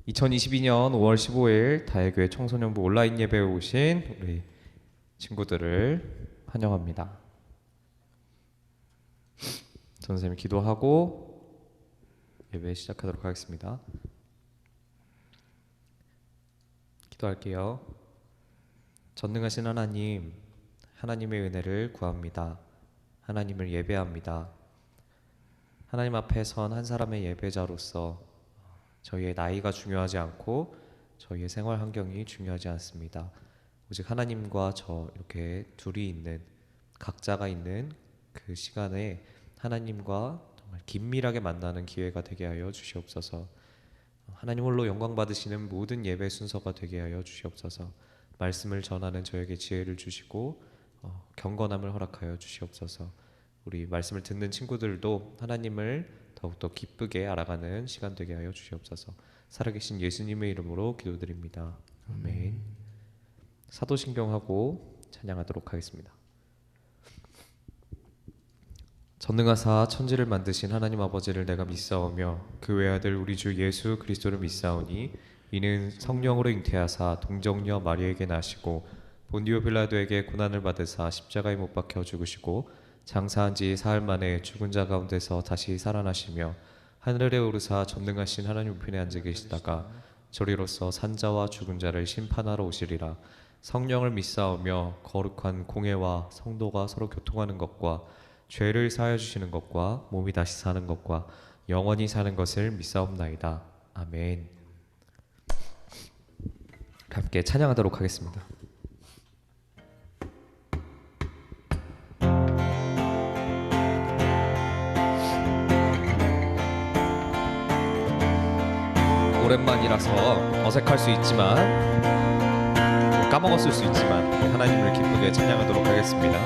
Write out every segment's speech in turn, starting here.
2022년 5월 15일 다혜교회 청소년부 온라인 예배에 오신 우리 친구들을 환영합니다. 선생님이 기도하고 예배 시작하도록 하겠습니다. 기도할게요. 전능하신 하나님, 하나님의 은혜를 구합니다. 하나님을 예배합니다. 하나님 앞에 선 한 사람의 예배자로서 저희의 나이가 중요하지 않고 저희의 생활 환경이 중요하지 않습니다. 오직 하나님과 저 이렇게 둘이 있는, 각자가 있는 그 시간에 하나님과 정말 긴밀하게 만나는 기회가 되게 하여 주시옵소서. 하나님 홀로 영광 받으시는 모든 예배 순서가 되게 하여 주시옵소서. 말씀을 전하는 저에게 지혜를 주시고 경건함을 허락하여 주시옵소서. 우리 말씀을 듣는 친구들도 하나님을 더욱더 기쁘게 알아가는 시간 되게 하여 주시옵소서. 살아계신 예수님의 이름으로 기도드립니다. 아멘. 사도신경하고 찬양하도록 하겠습니다. 전능하사 천지를 만드신 하나님 아버지를 내가 믿사오며 그 외아들 우리 주 예수 그리스도를 믿사오니 이는 성령으로 잉태하사 동정녀 마리에게 나시고 본디오 빌라도에게 고난을 받으사 십자가에 못 박혀 죽으시고 장사한 지 사흘 만에 죽은 자 가운데서 다시 살아나시며 하늘에 오르사 전능하신 하나님 우편에 앉아 계시다가 저리로서 산자와 죽은 자를 심판하러 오시리라. 성령을 믿사오며 거룩한 공회와 성도가 서로 교통하는 것과 죄를 사하여 주시는 것과 몸이 다시 사는 것과 영원히 사는 것을 믿사옵나이다. 아멘. 함께 찬양하도록 하겠습니다. 오랜만이라서 어색할 수 있지만 까먹었을 수 있지만 하나님을 기쁘게 찬양하도록 하겠습니다.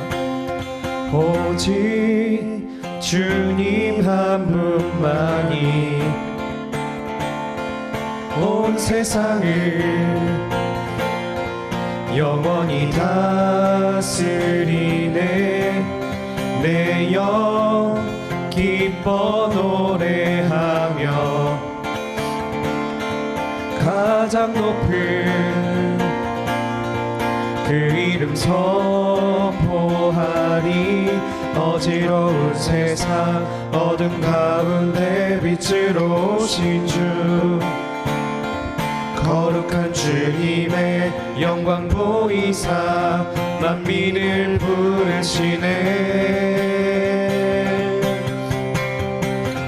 오직 주님 한 분만이 온 세상을 영원히 다스리네. 내 영 기뻐 노래하며 가장 높은 그 이름 선포하리. 어지러운 세상 어둠 가운데 빛으로 오신 주, 거룩한 주님의 영광 보이사 만민을 부르시네.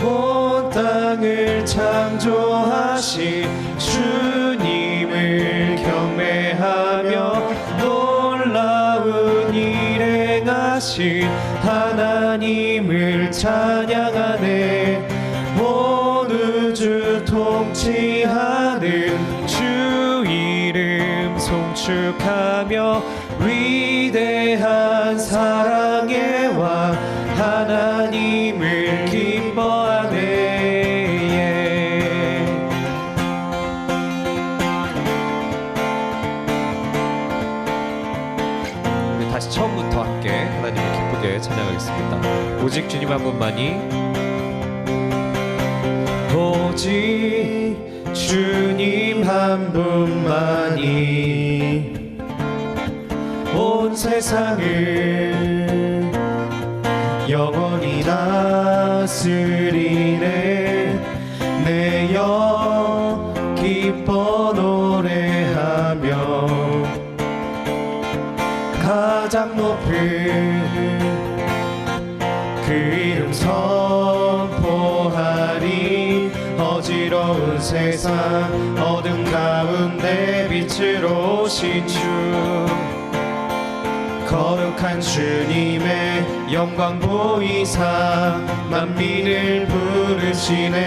온 땅을 창조하신 주님을 경배하며 놀라운 일 행하신 하나님을 찬양하네. 온 우주 통치하는 주 이름 송축하며 위대한 사랑의 왕 하나님을 기뻐하네. 다시 처음부터 함께 하나님을 기쁘게 찬양하겠습니다. 오직 주님 한 분만이, 오직 주님 한 분만이 온 세상을 영원히 다스리네. 내 영 기뻐 노래하며 가장 높은 그 이름 선포하리. 어지러운 세상 어둠 가운데 빛으로 오신 주, 거룩한 주님의 영광 보이사 만민을 부르시네.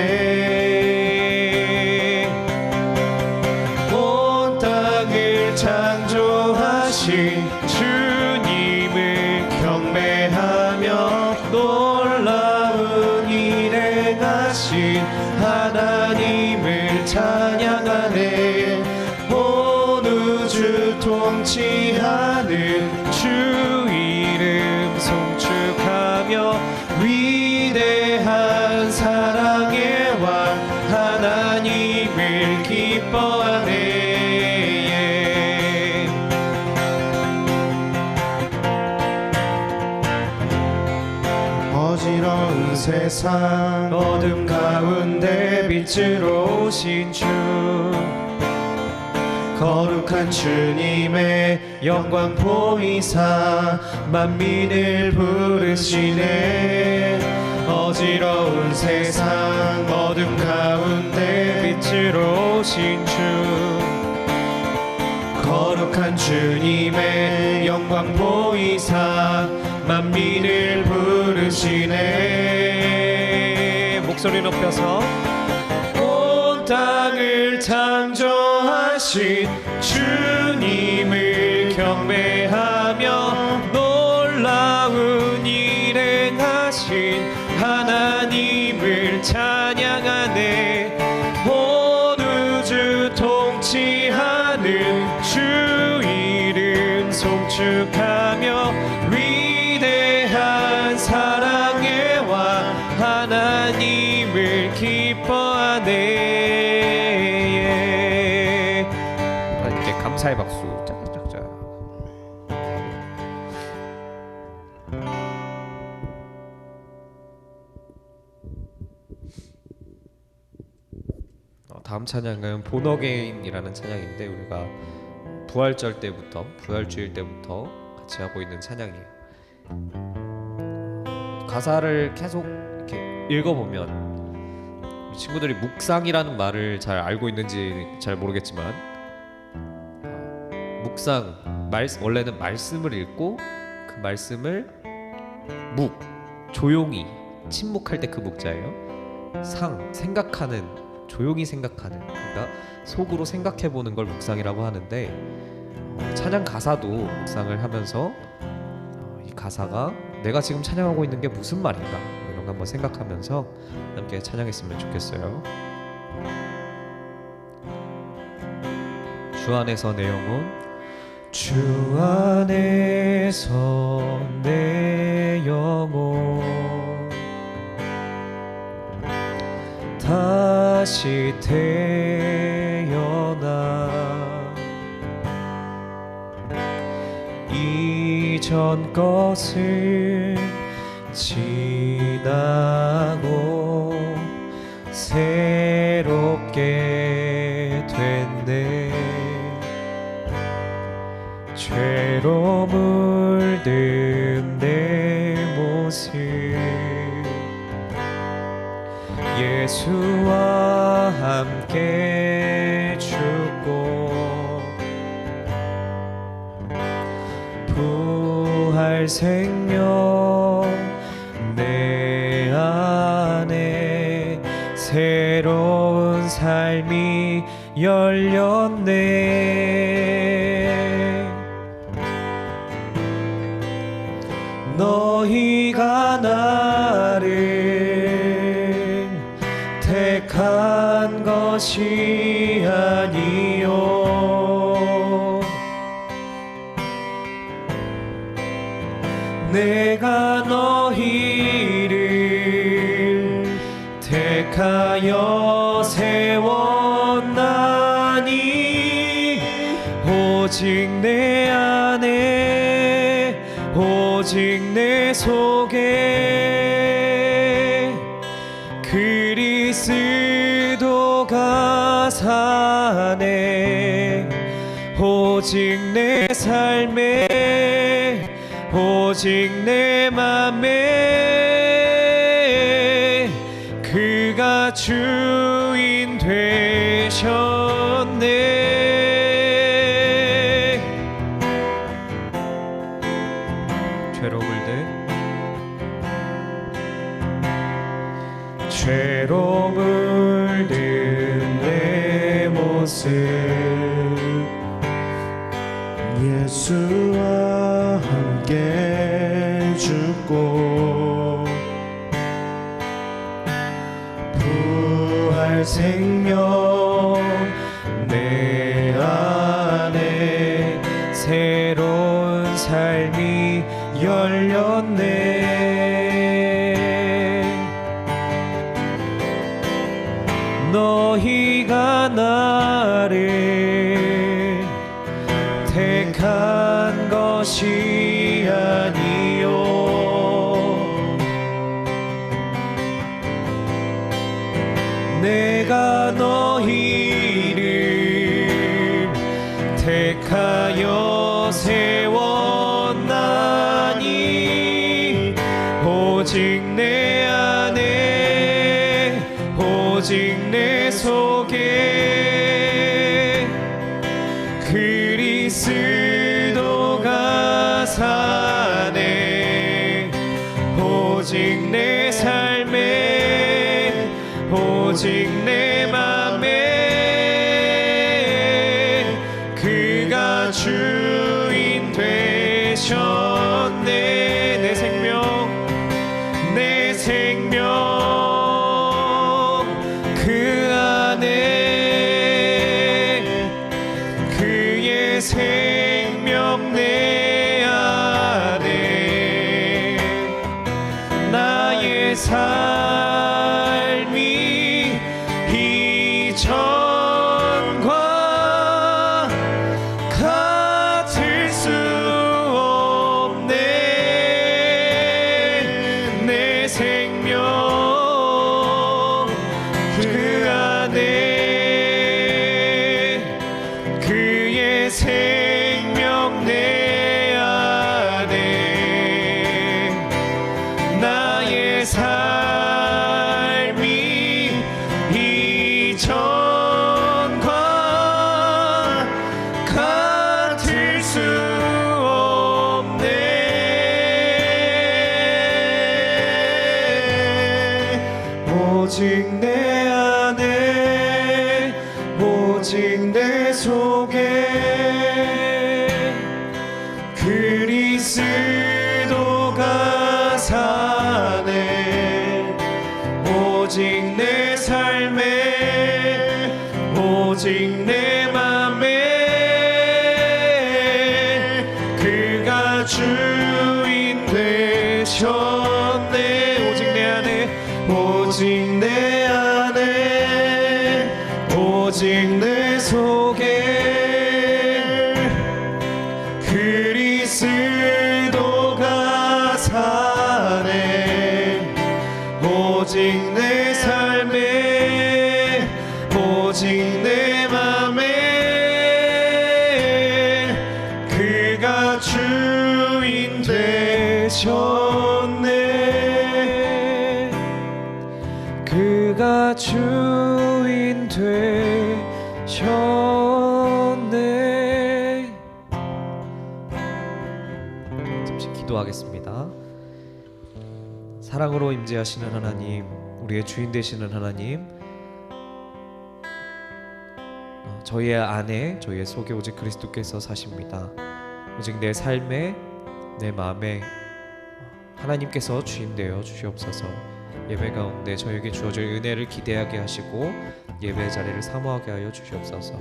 온 땅을 창조하신 주님을 경배하며 놀라운 일 행하신 하나님을 찬양하네. 온 우주 통치하는 주 이름 송축하며 위대한 사랑의 왕 하나님을 기뻐하네. 어지러운 세상 어둠 가운데 빛으로 오신 주 거룩한 주님의 영광 보이사 만민을 부르시네 어지러운 세상 어둠 가운데 빛으로 오신 주 거룩한 주님의 영광 보이사 만민을 부르시네 목소리 높여서 온 땅을 창조하신 주님을 경배하며 놀라운 일 행하신 하나님을 찬양하네 온 우주 통치하는 주 이름 송축하며 위대한 사랑의 왕 하나님을 기뻐하네 이렇게 감사의 박수 짝짝짝 다음 찬양은 본어게인이라는 찬양인데 우리가 부활절 때부터 부활주일 때부터 같이 하고 있는 찬양이에요. 가사를 계속 이렇게 읽어보면 친구들이 묵상이라는 말을 잘 알고 있는지 잘 모르겠지만 묵상 원래는 말씀을 읽고 그 말씀을 조용히 침묵할 때 그 묵자예요. 생각하는 조용히 생각하는 그러니까 속으로 생각해보는 걸 묵상이라고 하는데 찬양 가사도 묵상을 하면서 이 가사가 내가 지금 찬양하고 있는 게 무슨 말인가 이런 거 한번 생각하면서 함께 찬양했으면 좋겠어요. 주 안에서 내 영혼 주 안에서 내 영혼 다시 태어나 이전 것은 지나고 새롭게 됐네 죄로 물든 내 모습 예수와 함께 죽고 부활 생명 내 안에 새로운 삶이 열렸네 너희가 나를 택한 것이 아니요 내가 너희를 택하여 세웠나니 오직 내 안에 오직 내 속에 그리스도가 사네 오직 내 삶에 오직 내 맘에 그가 주인 되셨네 죄로 물든 내 모습 예수와 함께 죽고 부활 생명 내 안에 새로운 삶이 열렸네 너희가 나를 택한 것이 아니요 내가 너희를 택하여 세웠나니 오직 내 안에 오직 내 속에 그리스도가 사네 오직 내 삶에 오직 내 맘에 그가 주인 되셨네 내 생명 그 안에 그의 생명 내 안에 나의 삶이 이전과 같을 수 없네 내 생명 그 안에 그의 생명 내 안에 나의 삶이 이전과 같을 수 없네 오직 내 안에 오직 내 속에 그리스도가 사네 오직 내 삶에 오직 내 맘에 그가 주인 되셨네 오직 내 안에 오직 내 안에 오직 내 속에 그리스도가 사네 오직 내 삶에 오직 내 맘에 그가 주인 되셨네 그가 주인 되셨네 잠시 기도하겠습니다. 사랑으로 임재하시는 하나님 우리의 주인 되시는 하나님 저희의 안에 저희의 속에 오직 그리스도께서 사십니다. 오직 내 삶에 내 마음에 하나님께서 주인 되어 주시옵소서. 예배 가운데 저에게 주어질 은혜를 기대하게 하시고 예배 자리를 사모하게 하여 주시옵소서.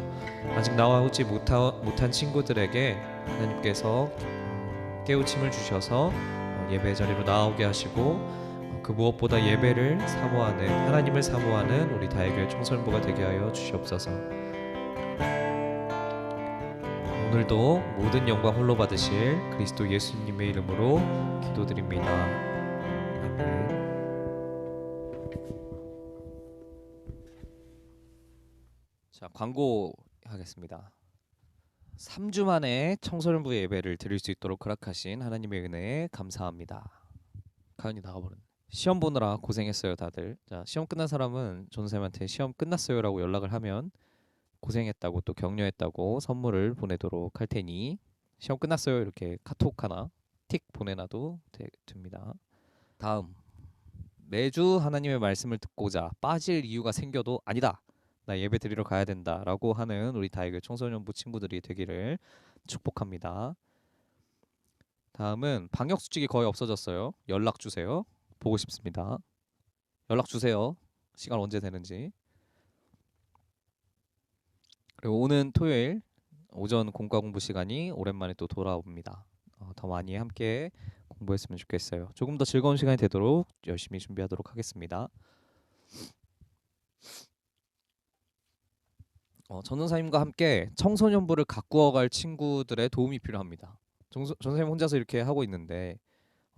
아직 나와오지 못한 친구들에게 하나님께서 깨우침을 주셔서 예배 자리로 나오게 하시고 그 무엇보다 예배를 사모하는 하나님을 사모하는 우리 다혜교회 청소년부가 되게 하여 주시옵소서. 오늘도 모든 영광 홀로 받으실 그리스도 예수님의 이름으로 기도드립니다. 아멘. 자, 광고하겠습니다. 3주 만에 청소년부 예배를 드릴 수 있도록 허락하신 하나님의 은혜에 감사합니다. 가연이 나가버렸네. 시험 보느라 고생했어요 다들. 자, 시험 끝난 사람은 전쌤한테 시험 끝났어요라고 연락을 하면 고생했다고 또 격려했다고 선물을 보내도록 할 테니 시험 끝났어요 이렇게 카톡 하나 틱 보내놔도 됩니다. 다음, 매주 하나님의 말씀을 듣고자 빠질 이유가 생겨도 아니다 나 예배 드리러 가야 된다 라고 하는 우리 다혜교회 청소년부 친구들이 되기를 축복합니다. 다음은 방역수칙이 거의 없어졌어요. 연락주세요. 보고 싶습니다. 연락주세요. 시간 언제 되는지. 그리고 오는 토요일 오전 공과 공부 시간이 오랜만에 또 돌아옵니다. 더 많이 함께 공부했으면 좋겠어요. 조금 더 즐거운 시간이 되도록 열심히 준비하도록 하겠습니다. 전도사님과 함께 청소년부를 가꾸어갈 친구들의 도움이 필요합니다. 전도사님 혼자서 이렇게 하고 있는데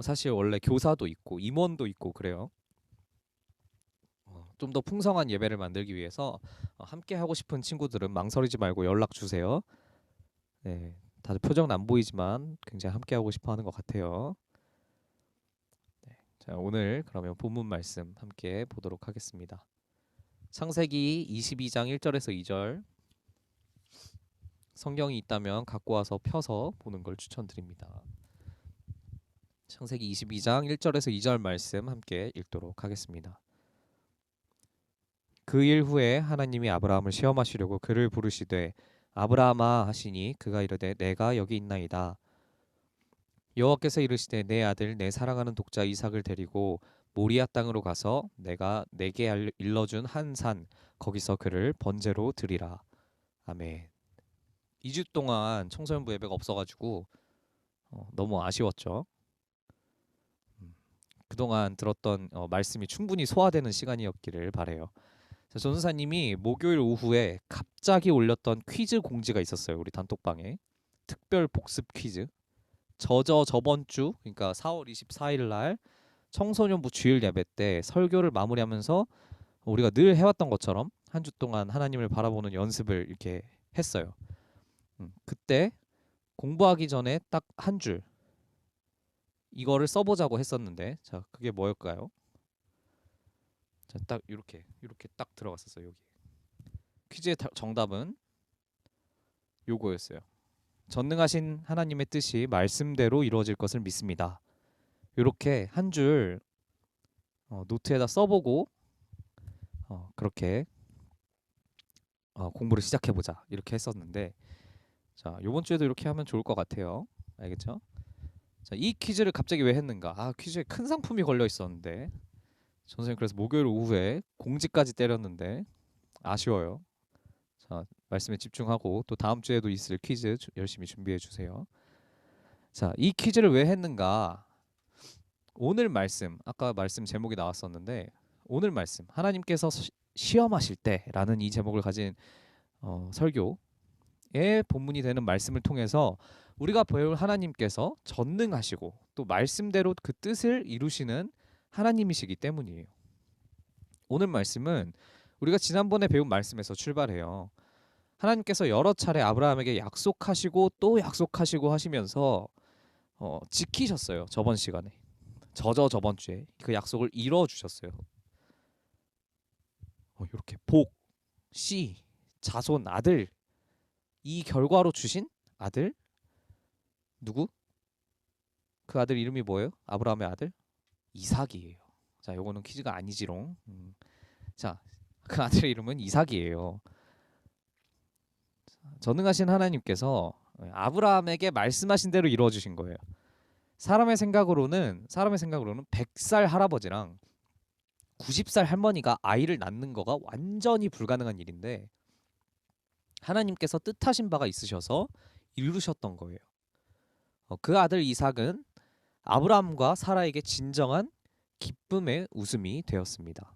사실 원래 교사도 있고 임원도 있고 그래요. 좀 더 풍성한 예배를 만들기 위해서 함께 하고 싶은 친구들은 망설이지 말고 연락 주세요. 네, 다들 표정은 안 보이지만 굉장히 함께 하고 싶어 하는 것 같아요. 네, 자, 오늘 그러면 본문 말씀 함께 보도록 하겠습니다. 창세기 22장 1절에서 2절 성경이 있다면 갖고 와서 펴서 보는 걸 추천드립니다. 창세기 22장 1절에서 2절 말씀 함께 읽도록 하겠습니다. 그 일 후에 하나님이 아브라함을 시험하시려고 그를 부르시되 아브라함아 하시니 그가 이르되 내가 여기 있나이다. 여호와께서 이르시되 내 아들 내 사랑하는 독자 이삭을 데리고 모리아 땅으로 가서 내가 내게 일러준 한 산 거기서 그를 번제로 드리라. 아멘. 2주 동안 청소년부 예배가 없어가지고 너무 아쉬웠죠. 그동안 들었던 말씀이 충분히 소화되는 시간이었기를 바래요. 전사님이 목요일 오후에 갑자기 올렸던 퀴즈 공지가 있었어요. 우리 단톡방에 특별 복습 퀴즈. 저번 주 그러니까 4월 24일 날 청소년부 주일 예배 때 설교를 마무리하면서 우리가 늘 해왔던 것처럼 한 주 동안 하나님을 바라보는 연습을 이렇게 했어요. 그때 공부하기 전에 딱 한 줄 이거를 써보자고 했었는데 자 그게 뭐였까요? 자, 딱 이렇게 딱 들어갔었어요. 여기 퀴즈의 정답은 요거였어요. 전능하신 하나님의 뜻이 말씀대로 이루어질 것을 믿습니다. 이렇게 한 줄 노트에다 써보고 그렇게 공부를 시작해보자 이렇게 했었는데 자 이번 주에도 이렇게 하면 좋을 것 같아요. 알겠죠? 자, 이 퀴즈를 갑자기 왜 했는가? 퀴즈에 큰 상품이 걸려 있었는데 선생님 그래서 목요일 오후에 공지까지 때렸는데 아쉬워요. 자 말씀에 집중하고 또 다음 주에도 있을 퀴즈 열심히 준비해 주세요. 자, 이 퀴즈를 왜 했는가? 오늘 말씀 아까 말씀 제목이 나왔었는데 오늘 말씀 하나님께서 시험하실 때라는 이 제목을 가진 설교의 본문이 되는 말씀을 통해서 우리가 배울 하나님께서 전능하시고 또 말씀대로 그 뜻을 이루시는 하나님이시기 때문이에요. 오늘 말씀은 우리가 지난번에 배운 말씀에서 출발해요. 하나님께서 여러 차례 아브라함에게 약속하시고 또 약속하시고 하시면서 지키셨어요. 저번 시간에 저번 주에 그 약속을 이루어 주셨어요. 이렇게 복, 씨, 자손, 아들 이 결과로 주신 아들 누구? 그 아들 이름이 뭐예요? 아브라함의 아들 이삭이에요. 자, 요거는 퀴즈가 아니지롱. 자, 그 아들의 이름은 이삭이에요. 전능하신 하나님께서 아브라함에게 말씀하신 대로 이루어 주신 거예요. 사람의 생각으로는 100살 할아버지랑 90살 할머니가 아이를 낳는 거가 완전히 불가능한 일인데 하나님께서 뜻하신 바가 있으셔서 이루셨던 거예요. 그 아들 이삭은 아브라함과 사라에게 진정한 기쁨의 웃음이 되었습니다.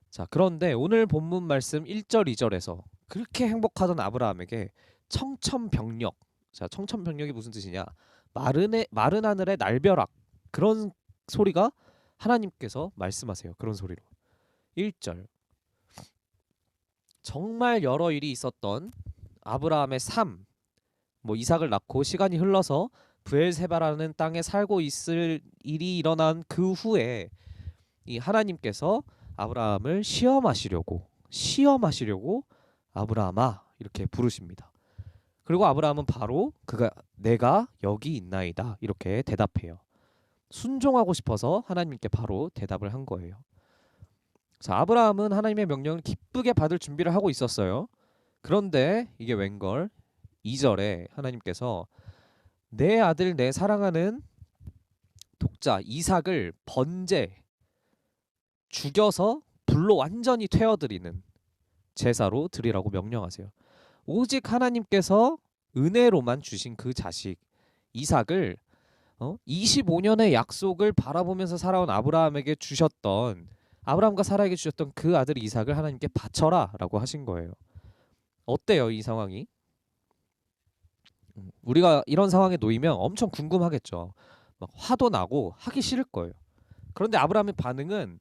자, 그런데 오늘 본문 말씀 1절 2절에서 그렇게 행복하던 아브라함에게 청천벽력. 자, 청천벽력이 무슨 뜻이냐? 마른 하늘의 날벼락. 그런 소리가 하나님께서 말씀하세요. 그런 소리로. 1절. 정말 여러 일이 있었던 아브라함의 삶. 이삭을 낳고 시간이 흘러서 브엘세바라는 땅에 살고 있을 일이 일어난 그 후에 이 하나님께서 아브라함을 시험하시려고 아브라함아 이렇게 부르십니다. 그리고 아브라함은 바로 내가 여기 있나이다 이렇게 대답해요. 순종하고 싶어서 하나님께 바로 대답을 한 거예요. 자, 아브라함은 하나님의 명령을 기쁘게 받을 준비를 하고 있었어요. 그런데 이게 웬걸 2절에 하나님께서 내 아들 내 사랑하는 독자 이삭을 번제 죽여서 불로 완전히 태워드리는 제사로 드리라고 명령하세요. 오직 하나님께서 은혜로만 주신 그 자식 이삭을 25년의 약속을 바라보면서 살아온 아브라함과 사라에게 주셨던 그 아들 이삭을 하나님께 바쳐라 라고 하신 거예요. 어때요 이 상황이? 우리가 이런 상황에 놓이면 엄청 궁금하겠죠. 막 화도 나고 하기 싫을 거예요. 그런데 아브라함의 반응은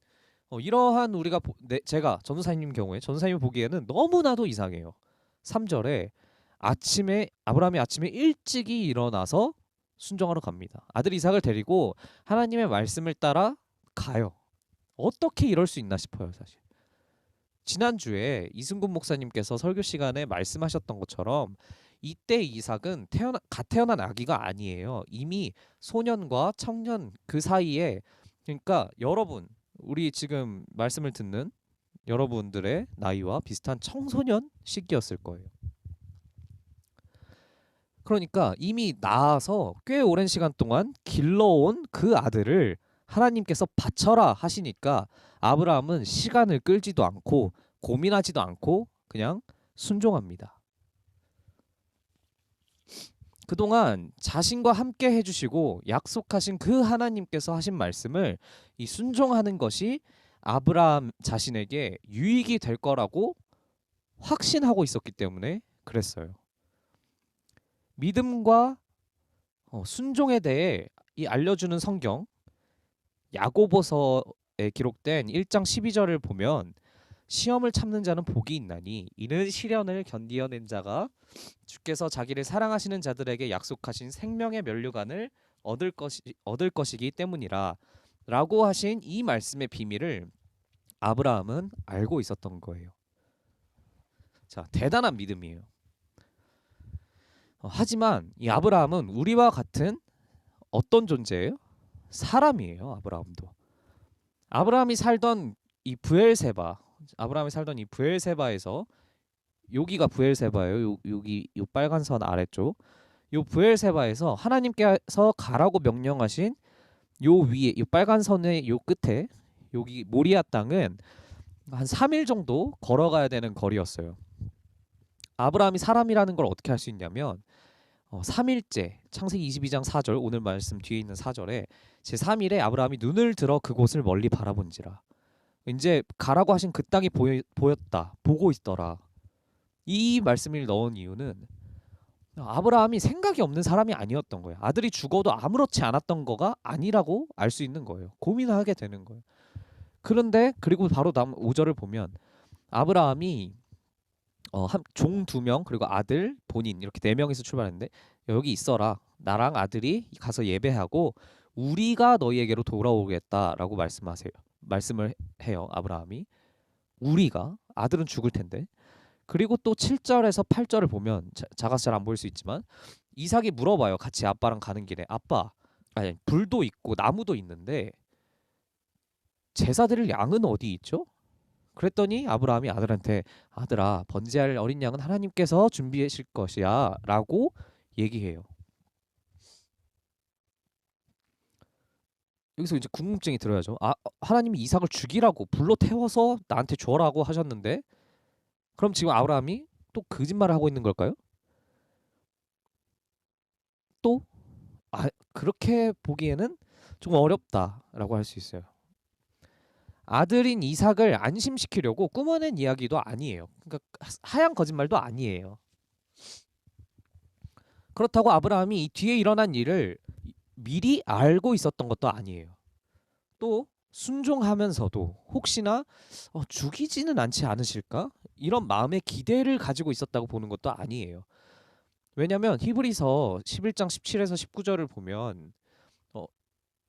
이러한 우리가 제가 전도사님 경우에 전도사님 보기에는 너무나도 이상해요. 3절에 아브라함이 아침에 일찍이 일어나서 순종하러 갑니다. 아들 이삭을 데리고 하나님의 말씀을 따라 가요. 어떻게 이럴 수 있나 싶어요, 사실. 지난주에 이승gun 목사님께서 설교 시간에 말씀하셨던 것처럼 이때 이삭은 갓 태어난 아기가 아니에요. 이미 소년과 청년 그 사이에, 그러니까 여러분, 우리 지금 말씀을 듣는 여러분들의 나이와 비슷한 청소년 시기였을 거예요. 그러니까 이미 낳아서 꽤 오랜 시간 동안 길러온 그 아들을 하나님께서 바쳐라 하시니까 아브라함은 시간을 끌지도 않고 고민하지도 않고 그냥 순종합니다. 그동안 자신과 함께 해주시고 약속하신 그 하나님께서 하신 말씀을 이 순종하는 것이 아브라함 자신에게 유익이 될 거라고 확신하고 있었기 때문에 그랬어요. 믿음과 순종에 대해 이 알려주는 성경 야고보서에 기록된 1장 12절을 보면 시험을 참는 자는 복이 있나니 이는 시련을 견디어낸 자가 주께서 자기를 사랑하시는 자들에게 약속하신 생명의 면류관을 얻을 것이기 때문이라 라고 하신 이 말씀의 비밀을 아브라함은 알고 있었던 거예요. 자, 대단한 믿음이에요. 하지만 이 아브라함은 우리와 같은 어떤 존재예요? 사람이에요. 아브라함이 살던 이 부엘세바에서, 여기가 부엘세바예요. 여기 요 빨간 선 아래쪽, 요 부엘세바에서 하나님께서 가라고 명령하신 요 위에 요 빨간 선의 요 끝에 여기 모리아 땅은 한 3일 정도 걸어가야 되는 거리였어요. 아브라함이 사람이라는 걸 어떻게 할 수 있냐면 3일째, 창세기 22장 4절, 오늘 말씀 뒤에 있는 4절에 제3일에 아브라함이 눈을 들어 그곳을 멀리 바라본지라. 이제 가라고 하신 그 땅이 보였다, 보고 있더라. 이 말씀을 넣은 이유는 아브라함이 생각이 없는 사람이 아니었던 거예요. 아들이 죽어도 아무렇지 않았던 거가 아니라고 알 수 있는 거예요. 고민하게 되는 거예요. 그런데 그리고 바로 다음 5절을 보면 아브라함이 종 2명 그리고 아들 본인 이렇게 4명이서 출발했는데 여기 있어라. 나랑 아들이 가서 예배하고 우리가 너희에게로 돌아오겠다라고 말씀을 해요. 아브라함이. 우리가, 아들은 죽을 텐데. 그리고 또 7절에서 8절을 보면 작아서 잘 안 보일 수 있지만 이삭이 물어봐요. 같이 아빠랑 가는 길에 아빠, 아니 불도 있고 나무도 있는데 제사 드릴 양은 어디 있죠? 그랬더니 아브라함이 아들한테 아들아, 번제할 어린 양은 하나님께서 준비하실 것이야 라고 얘기해요. 여기서 이제 궁금증이 들어야죠. 하나님이 이삭을 죽이라고 불로 태워서 나한테 줘라고 하셨는데 그럼 지금 아브라함이 또 거짓말을 하고 있는 걸까요? 또 그렇게 보기에는 좀 어렵다라고 할 수 있어요. 아들인 이삭을 안심시키려고 꾸며낸 이야기도 아니에요. 그러니까 하얀 거짓말도 아니에요. 그렇다고 아브라함이 이 뒤에 일어난 일을 미리 알고 있었던 것도 아니에요. 또 순종하면서도 혹시나 죽이지는 않지 않으실까? 이런 마음의 기대를 가지고 있었다고 보는 것도 아니에요. 왜냐하면 히브리서 11장 17에서 19절을 보면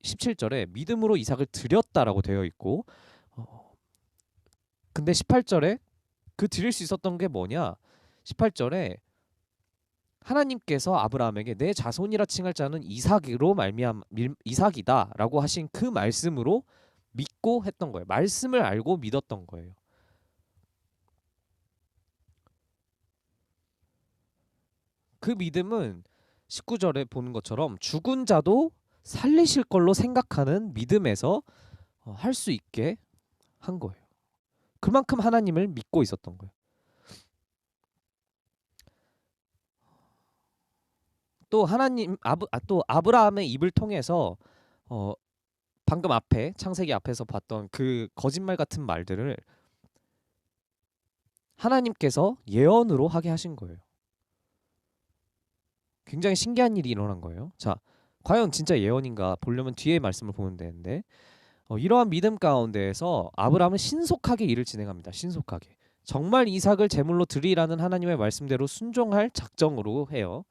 17절에 믿음으로 이삭을 드렸다라고 되어 있고 근데 18절에 그 드릴 수 있었던 게 뭐냐? 18절에 하나님께서 아브라함에게 내 자손이라 칭할 자는 이삭이다라고 하신 그 말씀으로 믿고 했던 거예요. 말씀을 알고 믿었던 거예요. 그 믿음은 19절에 보는 것처럼 죽은 자도 살리실 걸로 생각하는 믿음에서 할 수 있게 한 거예요. 그만큼 하나님을 믿고 있었던 거예요. 또 또 아브라함의 입을 통해서 방금 앞에 창세기 앞에서 봤던 그 거짓말 같은 말들을 하나님께서 예언으로 하게 하신 거예요. 굉장히 신기한 일이 일어난 거예요. 자, 과연 진짜 예언인가 보려면 뒤에 말씀을 보면 되는데 이러한 믿음 가운데에서 아브라함은 신속하게 일을 진행합니다. 신속하게. 정말 이삭을 제물로 드리라는 하나님의 말씀대로 순종할 작정으로 해요.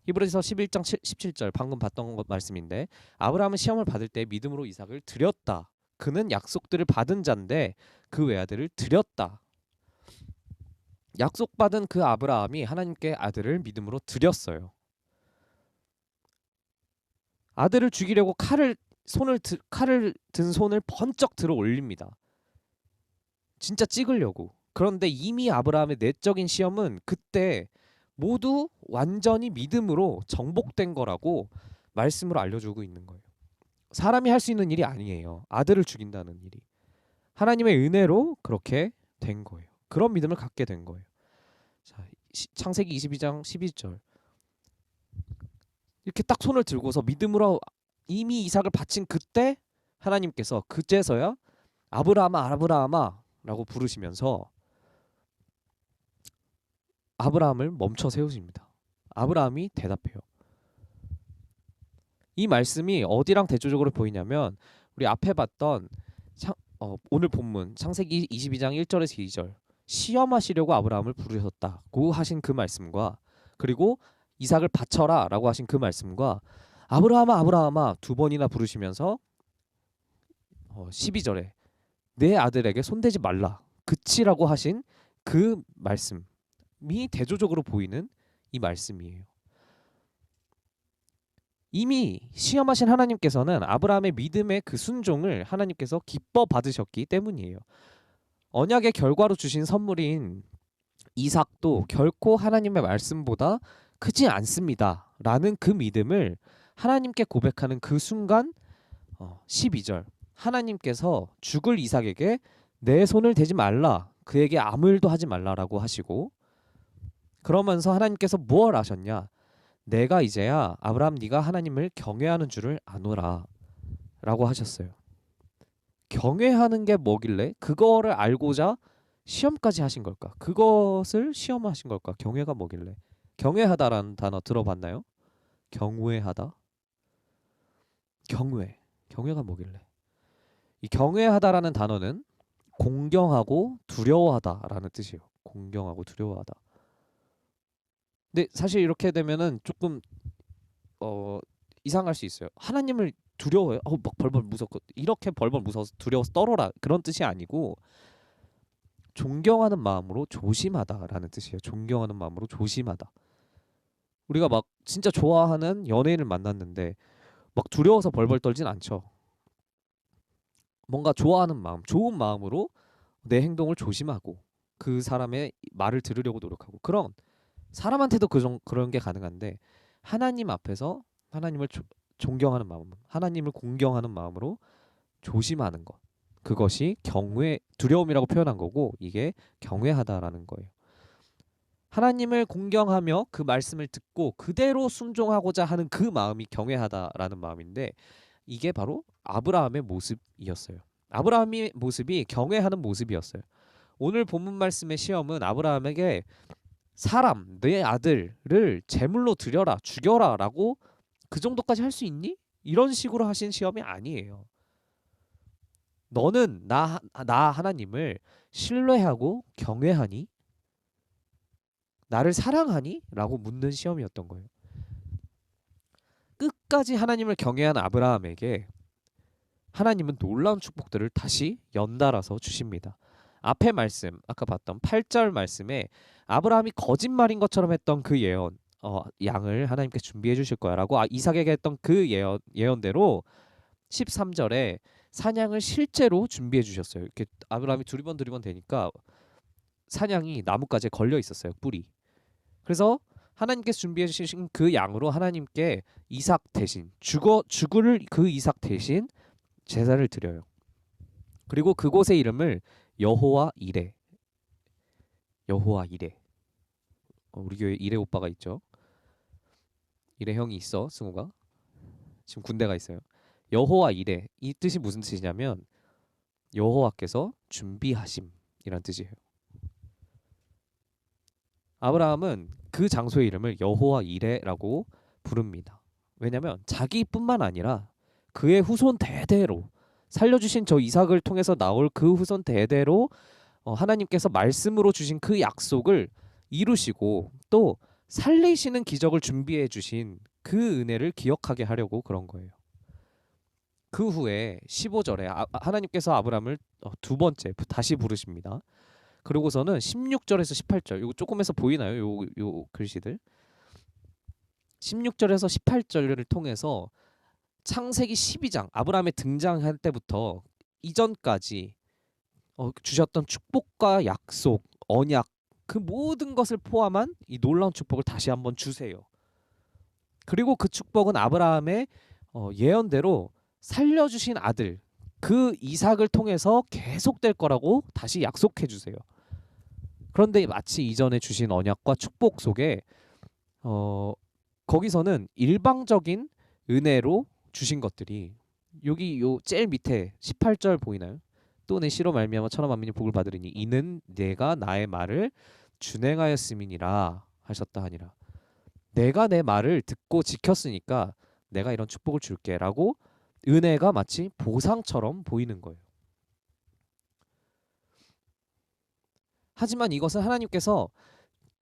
히브리서 11장 17절 방금 봤던 것 말씀인데 아브라함은 시험을 받을 때 믿음으로 이삭을 드렸다. 그는 약속들을 받은 자인데 그 외아들을 드렸다. 약속받은 그 아브라함이 하나님께 아들을 믿음으로 드렸어요. 아들을 죽이려고 칼을 든 손을 번쩍 들어 올립니다. 진짜 찍으려고. 그런데 이미 아브라함의 내적인 시험은 그때 모두 완전히 믿음으로 정복된 거라고 말씀으로 알려주고 있는 거예요. 사람이 할 수 있는 일이 아니에요. 아들을 죽인다는 일이. 하나님의 은혜로 그렇게 된 거예요. 그런 믿음을 갖게 된 거예요. 자, 창세기 22장 12절. 이렇게 딱 손을 들고서 믿음으로 이미 이삭을 바친 그때 하나님께서 그제서야 아브라함아 아브라함아 라고 부르시면서 아브라함을 멈춰 세우십니다. 아브라함이 대답해요. 이 말씀이 어디랑 대조적으로 보이냐면 우리 앞에 봤던 오늘 본문 창세기 22장 1절에서 2절 시험하시려고 아브라함을 부르셨다고 하신 그 말씀과 그리고 이삭을 바쳐라 라고 하신 그 말씀과 아브라함아 아브라함아 두 번이나 부르시면서 12절에 내 아들에게 손대지 말라 그치라고 하신 그 말씀이 대조적으로 보이는 이 말씀이에요. 이미 시험하신 하나님께서는 아브라함의 믿음의 그 순종을 하나님께서 기뻐 받으셨기 때문이에요. 언약의 결과로 주신 선물인 이삭도 결코 하나님의 말씀보다 크지 않습니다. 라는 그 믿음을 하나님께 고백하는 그 순간 12절 하나님께서 죽을 이삭에게 내 손을 대지 말라 그에게 아무 일도 하지 말라라고 하시고 그러면서 하나님께서 무엇 하셨냐 내가 이제야 아브라함 네가 하나님을 경외하는 줄을 아노라 라고 하셨어요. 경외하는 게 뭐길래 그거를 알고자 시험까지 하신 걸까? 그것을 시험하신 걸까? 경외가 뭐길래? 경외하다라는 단어 들어봤나요? 경외하다? 경외가 뭐길래? 이 경외하다라는 단어는 공경하고 두려워하다라는 뜻이에요. 공경하고 두려워하다. 근데 사실 이렇게 되면은 조금 이상할 수 있어요. 하나님을 두려워요. 막 벌벌 무섭고 이렇게 벌벌 무서워서 두려워서 떨어라 그런 뜻이 아니고 존경하는 마음으로 조심하다라는 뜻이에요. 존경하는 마음으로 조심하다. 우리가 막 진짜 좋아하는 연예인을 만났는데 막 두려워서 벌벌 떨진 않죠. 뭔가 좋아하는 마음, 좋은 마음으로 내 행동을 조심하고 그 사람의 말을 들으려고 노력하고 그런 사람한테도 그런 게 가능한데 하나님 앞에서 하나님을 존경하는 마음, 하나님을 공경하는 마음으로 조심하는 것. 그것이 두려움이라고 표현한 거고 이게 경외하다라는 거예요. 하나님을 공경하며 그 말씀을 듣고 그대로 순종하고자 하는 그 마음이 경외하다라는 마음인데 이게 바로 아브라함의 모습이었어요. 아브라함의 모습이 경외하는 모습이었어요. 오늘 본문 말씀의 시험은 아브라함에게 내 아들을 제물로 드려라, 죽여라라고 그 정도까지 할 수 있니? 이런 식으로 하신 시험이 아니에요. 너는 나 하나님을 신뢰하고 경외하니? 나를 사랑하니? 라고 묻는 시험이었던 거예요. 끝까지 하나님을 경외한 아브라함에게 하나님은 놀라운 축복들을 다시 연달아서 주십니다. 앞에 말씀, 아까 봤던 8절 말씀에 아브라함이 거짓말인 것처럼 했던 그 예언, 양을 하나님께 준비해 주실 거야라고 이삭에게 했던 그 예언대로 13절에 사냥을 실제로 준비해 주셨어요. 이렇게 아브라함이 두리번 되니까 사냥이 나뭇가지에 걸려 있었어요. 뿔이. 그래서 하나님께서 준비해 주신 그 양으로 하나님께 이삭 대신 죽을 그 이삭 대신 제사를 드려요. 그리고 그곳의 이름을 여호와 이레. 우리 교회 이레 오빠가 있죠. 이레 형이 있어. 승우가 지금 군대가 있어요. 여호와 이레 이 뜻이 무슨 뜻이냐면 여호와께서 준비하심이란 뜻이에요. 아브라함은 그 장소의 이름을 여호와 이레라고 부릅니다. 왜냐하면 자기뿐만 아니라 그의 후손 대대로 살려주신 저 이삭을 통해서 나올 그 후손 대대로 하나님께서 말씀으로 주신 그 약속을 이루시고 또 살리시는 기적을 준비해 주신 그 은혜를 기억하게 하려고 그런 거예요. 그 후에 15절에 하나님께서 아브라함을 두 번째 다시 부르십니다. 그리고서는 16절에서 18절, 이거 조금에서 보이나요? 요 글씨들. 16절에서 18절을 통해서 창세기 12장 아브라함의 등장할 때부터 이전까지 주셨던 축복과 약속, 언약 그 모든 것을 포함한 이 놀라운 축복을 다시 한번 주세요. 그리고 그 축복은 아브라함의 예언대로 살려주신 아들 그 이삭을 통해서 계속될 거라고 다시 약속해 주세요. 그런데 마치 이전에 주신 언약과 축복 속에 거기서는 일방적인 은혜로 주신 것들이 여기 요 제일 밑에 18절 보이나요? 또 내 씨로 말미암아 천하 만민이 복을 받으리니 이는 내가 나의 말을 준행하였음이니라 하셨다 하니라. 내가 내 말을 듣고 지켰으니까 내가 이런 축복을 줄게라고 은혜가 마치 보상처럼 보이는 거예요. 하지만 이것은 하나님께서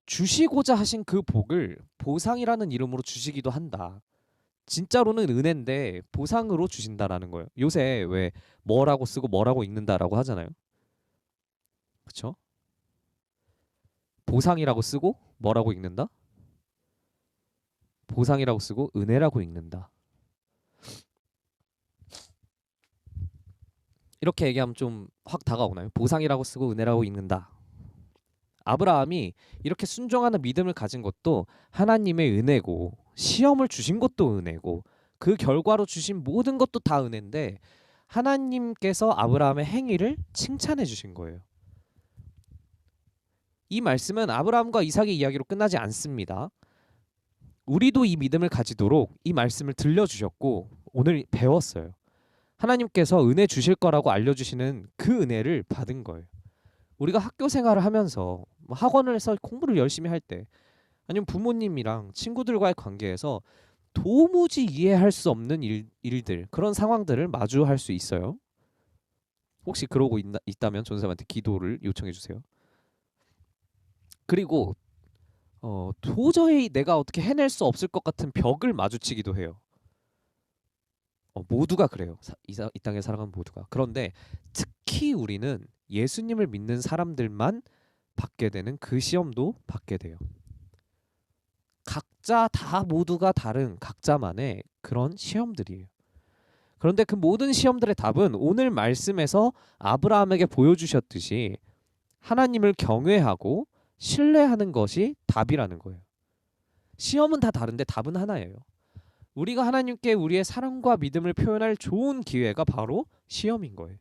주시고자 하신 그 복을 보상이라는 이름으로 주시기도 한다. 진짜로는 은혜인데 보상으로 주신다라는 거예요. 요새 왜 뭐라고 쓰고 뭐라고 읽는다라고 하잖아요. 그렇죠? 보상이라고 쓰고 뭐라고 읽는다? 보상이라고 쓰고 은혜라고 읽는다. 이렇게 얘기하면 좀 확 다가오나요? 보상이라고 쓰고 은혜라고 읽는다. 아브라함이 이렇게 순종하는 믿음을 가진 것도 하나님의 은혜고 시험을 주신 것도 은혜고 그 결과로 주신 모든 것도 다 은혜인데 하나님께서 아브라함의 행위를 칭찬해 주신 거예요. 이 말씀은 아브라함과 이삭의 이야기로 끝나지 않습니다. 우리도 이 믿음을 가지도록 이 말씀을 들려주셨고 오늘 배웠어요. 하나님께서 은혜 주실 거라고 알려주시는 그 은혜를 받은 거예요. 우리가 학교 생활을 하면서 학원에서 공부를 열심히 할 때 아니면 부모님이랑 친구들과의 관계에서 도무지 이해할 수 없는 일들 그런 상황들을 마주할 수 있어요. 혹시 그러고 있다면 전사님한테 기도를 요청해 주세요. 그리고 도저히 내가 어떻게 해낼 수 없을 것 같은 벽을 마주치기도 해요. 모두가 그래요. 이 땅에 살아가는 모두가. 그런데 특히 우리는 예수님을 믿는 사람들만 받게 되는 그 시험도 받게 돼요. 각자 다 모두가 다른 각자만의 그런 시험들이에요. 그런데 그 모든 시험들의 답은 오늘 말씀에서 아브라함에게 보여주셨듯이 하나님을 경외하고 신뢰하는 것이 답이라는 거예요. 시험은 다 다른데 답은 하나예요. 우리가 하나님께 우리의 사랑과 믿음을 표현할 좋은 기회가 바로 시험인 거예요.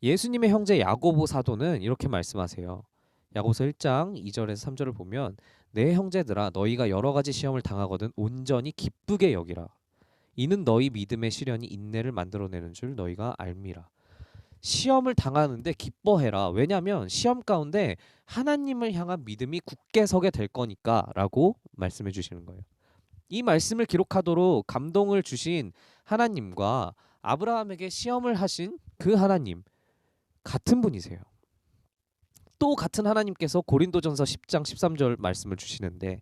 예수님의 형제 야고보 사도는 이렇게 말씀하세요. 야고보서 1장 2절에서 3절을 보면 내 형제들아 너희가 여러 가지 시험을 당하거든 온전히 기쁘게 여기라. 이는 너희 믿음의 시련이 인내를 만들어내는 줄 너희가 알미라. 시험을 당하는데 기뻐해라. 왜냐하면 시험 가운데 하나님을 향한 믿음이 굳게 서게 될 거니까라고 말씀해 주시는 거예요. 이 말씀을 기록하도록 감동을 주신 하나님과 아브라함에게 시험을 하신 그 하나님 같은 분이세요. 또 같은 하나님께서 고린도전서 10장 13절 말씀을 주시는데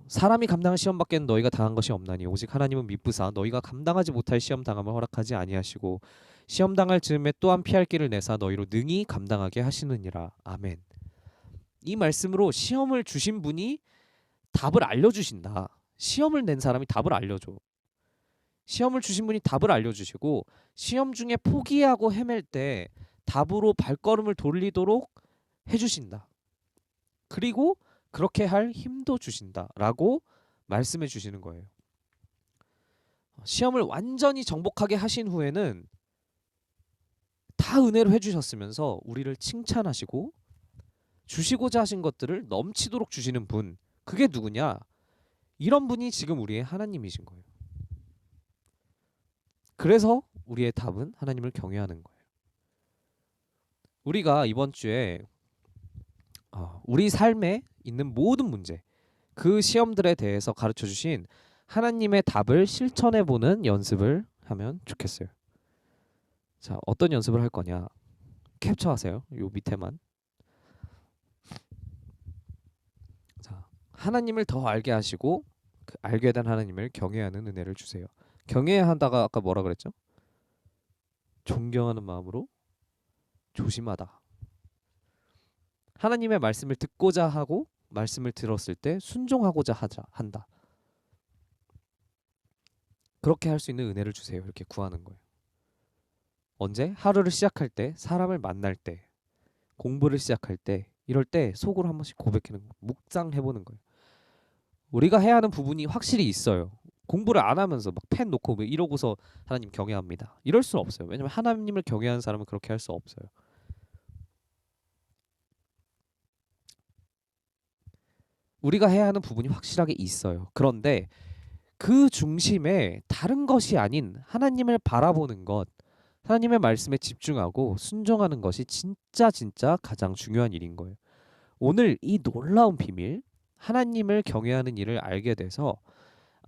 사람이 감당할 시험 밖에는 너희가 당한 것이 없나니 오직 하나님은 미쁘사 너희가 감당하지 못할 시험 당함을 허락하지 아니하시고 시험 당할 즈음에 또한 피할 길을 내사 너희로 능히 감당하게 하시느니라. 아멘. 이 말씀으로 시험을 주신 분이 답을 알려주신다. 시험을 낸 사람이 답을 알려줘. 시험을 주신 분이 답을 알려주시고 시험 중에 포기하고 헤맬 때 답으로 발걸음을 돌리도록 해주신다. 그리고 그렇게 할 힘도 주신다라고 말씀해 주시는 거예요. 시험을 완전히 정복하게 하신 후에는 다 은혜로 해주셨으면서 우리를 칭찬하시고 주시고자 하신 것들을 넘치도록 주시는 분, 그게 누구냐? 이런 분이 지금 우리의 하나님이신 거예요. 그래서 우리의 답은 하나님을 경외하는 거예요. 우리가 이번 주에 우리 삶에 있는 모든 문제, 그 시험들에 대해서 가르쳐 주신 하나님의 답을 실천해 보는 연습을 하면 좋겠어요. 자, 어떤 연습을 할 거냐? 캡처하세요. 요 밑에만. 자, 하나님을 더 알게 하시고 그 알게 된 하나님을 경외하는 은혜를 주세요. 경외해야 한다가 아까 뭐라 그랬죠? 존경하는 마음으로 조심하다. 하나님의 말씀을 듣고자 하고 말씀을 들었을 때 순종하고자 한다. 그렇게 할 수 있는 은혜를 주세요. 이렇게 구하는 거예요. 언제? 하루를 시작할 때, 사람을 만날 때, 공부를 시작할 때, 이럴 때 속으로 한 번씩 고백하는 거예요. 묵상해보는 거예요. 우리가 해야 하는 부분이 확실히 있어요. 공부를 안 하면서 막 펜 놓고 뭐 이러고서 하나님 경외합니다. 이럴 수는 없어요. 왜냐면 하나님을 경외하는 사람은 그렇게 할 수 없어요. 우리가 해야 하는 부분이 확실하게 있어요. 그런데 그 중심에 다른 것이 아닌 하나님을 바라보는 것, 하나님의 말씀에 집중하고 순종하는 것이 진짜 가장 중요한 일인 거예요. 오늘 이 놀라운 비밀, 하나님을 경외하는 일을 알게 돼서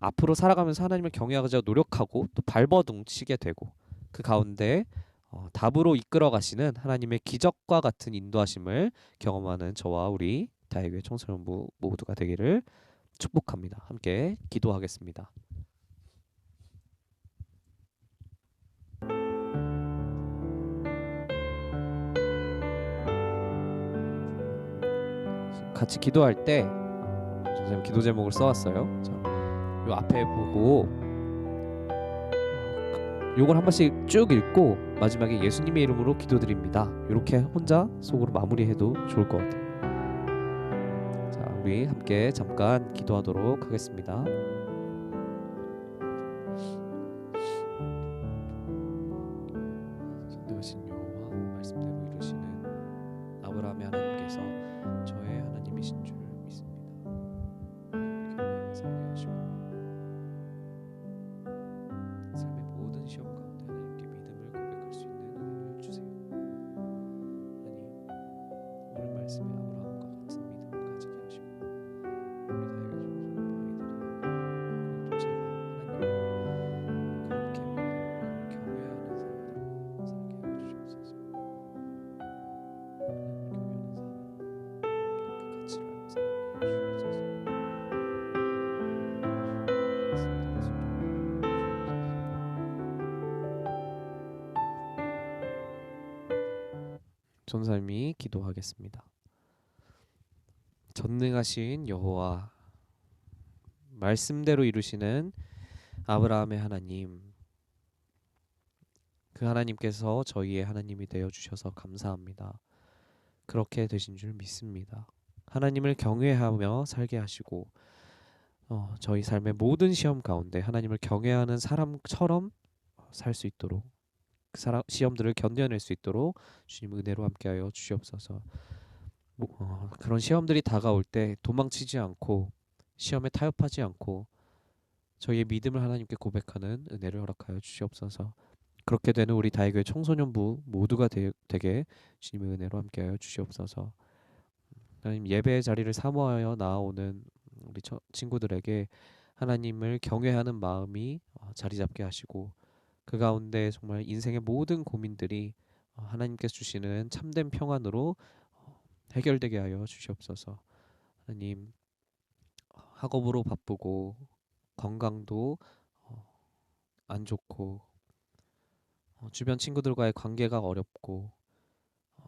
앞으로 살아가면서 하나님을 경외하고자 노력하고 또 발버둥 치게 되고 그 가운데 답으로 이끌어 가시는 하나님의 기적과 같은 인도하심을 경험하는 저와 우리 다혜교회 청소년부 모두가 되기를 축복합니다. 함께 기도하겠습니다. 같이 기도할 때 선생님 기도 제목을 써왔어요. 자, 요 앞에 보고 요걸 한 번씩 쭉 읽고 마지막에 예수님의 이름으로 기도드립니다. 이렇게 혼자 속으로 마무리해도 좋을 것 같아요. 자, 우리 함께 잠깐 기도하도록 하겠습니다. 전능하신 여호와 말씀대로 이루시는 아브라함의 하나님께서 저의 하나님이신 줄 믿습니다. 하나님을 살게 하시고 삶의 모든 시험 가운데 하나님께 믿음을 고백할 수 있는 은혜를 주세요. 하나님, 오늘 말씀에 아브라함과 같은 믿음을 가지게 하시고 우리 다에게 주신 아이들이 그리고 또 제가 하나님을 그렇게 믿는 경외하는 사람으로 살게 하여 주시옵소서. 하나님을 경외하는 삶, 그 가치를 알고 살게 하여 주시옵소서. 전사님이 기도하겠습니다. 전능하신 여호와, 말씀대로 이루시는 아브라함의 하나님, 그 하나님께서 저희의 하나님이 되어 주셔서 감사합니다. 그렇게 되신 줄 믿습니다. 하나님을 경외하며 살게 하시고 저희 삶의 모든 시험 가운데 하나님을 경외하는 사람처럼 살 수 있도록 그 시험들을 견뎌낼 수 있도록 주님 은혜로 함께하여 주시옵소서. 그런 시험들이 다가올 때 도망치지 않고 시험에 타협하지 않고 저희의 믿음을 하나님께 고백하는 은혜를 허락하여 주시옵소서. 그렇게 되는 우리 다혜교회 청소년부 모두가 되게 주님의 은혜로 함께하여 주시옵소서. 하나님, 예배의 자리를 사모하여 나아오는 우리 친구들에게 하나님을 경외하는 마음이 자리 잡게 하시고 그 가운데 정말 인생의 모든 고민들이 하나님께서 주시는 참된 평안으로 해결되게 하여 주시옵소서. 하나님, 학업으로 바쁘고 건강도 안 좋고 주변 친구들과의 관계가 어렵고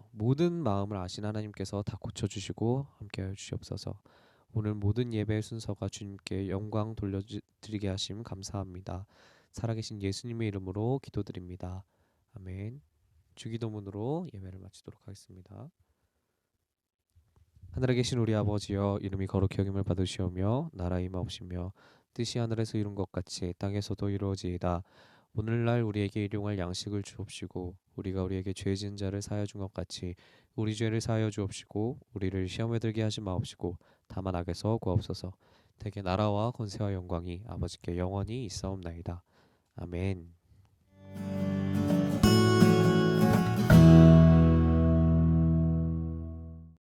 모든 마음을 아신 하나님께서 다 고쳐주시고 함께하여 주시옵소서. 오늘 모든 예배의 순서가 주님께 영광 돌려드리게 하심 감사합니다. 살아계신 예수님의 이름으로 기도드립니다. 아멘. 주기도문으로 예배를 마치도록 하겠습니다. 하늘에 계신 우리 아버지여, 이름이 거룩히 여김을 받으시오며 나라 임하옵시며 뜻이 하늘에서 이룬 것 같이 땅에서도 이루어지이다. 오늘날 우리에게 일용할 양식을 주옵시고 우리가 우리에게 죄 지은 자를 사하여 준 것 같이 우리 죄를 사하여 주옵시고 우리를 시험에 들게 하지 마옵시고 다만 악에서 구하옵소서. 대개 나라와 권세와 영광이 아버지께 영원히 있사옵나이다. 아멘.